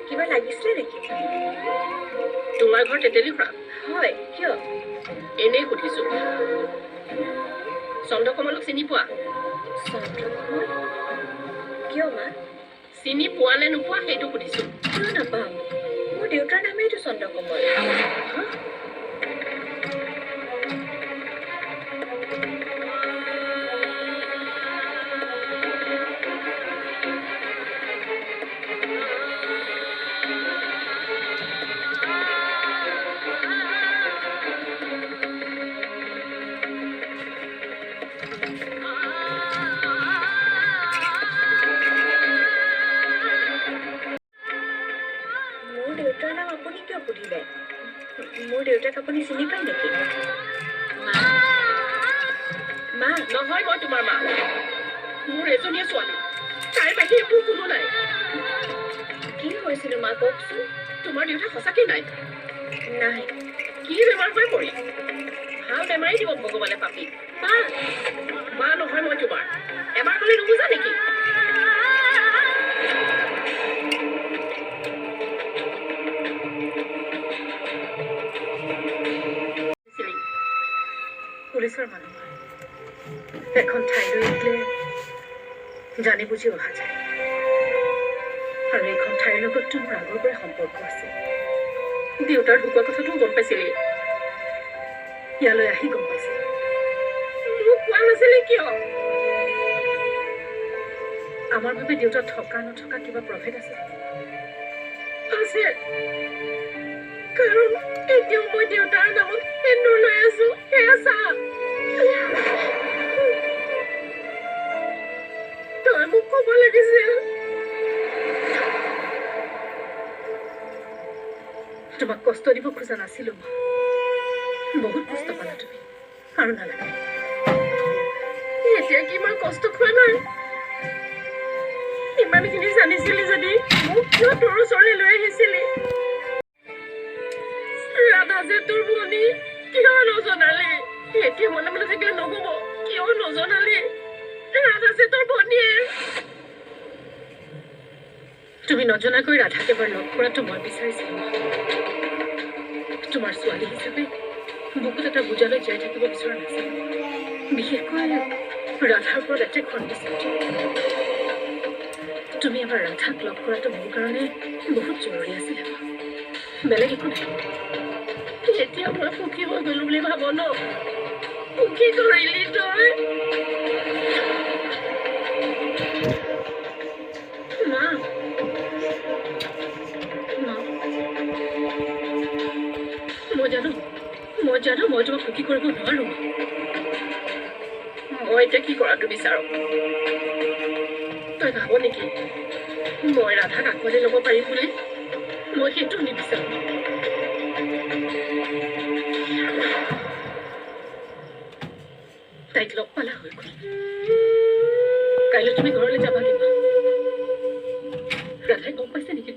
কিবা লাগিছিলে নেকি? তোমাৰ ঘৰ তেতেলী খুৰা? হয়, কিয়? এনেই সুধিছো। চন্দ্ৰকমলক চিনি পোৱা? চন্দ্ৰকমল? কিয় মা? চিনি পোৱা নে নোপোৱা সেইটো সুধিছো। কিয় নাপাম? মোৰ দেউতাৰ নামেইতো চন্দ্ৰকমল। দেউতাৰ নাম আপুনি কিয় সুধিলে? মোৰ দেউতাক আপুনি চিনি পায় নেকি? মা মা নহয়, মই তোমাৰ মা। মোৰ এজনীয়ে ছোৱালী, তাইৰ বাহিৰে মোৰ কোনো নাই। কি হৈছিল মা কওকচোন? তোমাৰ দেউতা সঁচাকৈ নাই? নাই। কি বেমাৰ হৈ পৰি? ভাল বেমাৰেই দিব ভগৱানে পাপি। মা মা নহয় মই তোমাৰ। এবাৰ ক'লে নুবুজা নেকি? পুলিচৰ মানুহ এখন ঠাইলৈ উঠিলে জানি বুজি অহা যায়, আৰু এইখন ঠাইৰ লগততো মোৰ আগৰ পৰাই সম্পৰ্ক আছে। দেউতাৰ ঢুকুৱা কথাটোও গম পাইছিলি? ইয়ালৈ আহি গম পাইছে। মোক কোৱা নাছিলি কিয়? আমাৰ বাবে দেউতা থকা নথকা কিবা প্ৰভেদ আছে? আছে, কাৰণ এতিয়াও মই দেউতাৰ নামত এন্দুৰ লৈ আছো। সেয়া চা। তই মোক ক'ব লাগিছিল। তোমাক কষ্ট দিব খোজা নাছিলো মা। বহুত কষ্ট পালা তুমি, আৰু নালাগে। এতিয়া কি মই কষ্ট খোৱা নাই? ইমানখিনি জানিছিলি যদি মোক কিয় তোৰ ওচৰলৈ লৈ আহিছিলি? ৰাধা যে তোৰ ভনী, কিয় নজনালি? এতিয়া মনে মনে থাকিলে নহব। কিয় নজনালি? ৰাধা যে তোৰ ভনীয়ে। তুমি নজনাকৈ ৰাধাক এবাৰ লগ কৰাটো মই বিচাৰিছিলো। তোমাৰ ছোৱালী হিচাপে বুকুত এটা বুজালৈ জীয়াই থাকিব বিচৰা নাছিলো। বিশেষকৈ ৰাধাৰ ওপৰত এটেক হোৱাৰ পিছত তুমি এবাৰ ৰাধাক লগ কৰাটো মোৰ কাৰণে বহুত জৰুৰী আছিলে। বেলেগ একো নাই। এতিয়া মই সুখী হৈ গলো বুলি ভাব ন? সুখী কৰিলি তই? মা, মা, মই জানো মই তোমাক সুখী কৰিব নোৱাৰো। মই এতিয়া কি কৰাটো বিচাৰো? তই ভাব নেকি মই ৰাধাক আঁকোৱালি ল'ব পাৰিম বুলি? মই সেইটো নিবিচাৰো। তাইক লগ পালা হৈ গ'ল। কাইলৈ তুমি ঘৰলৈ যাবা কিবা? ৰাধাই গম পাইছে নেকি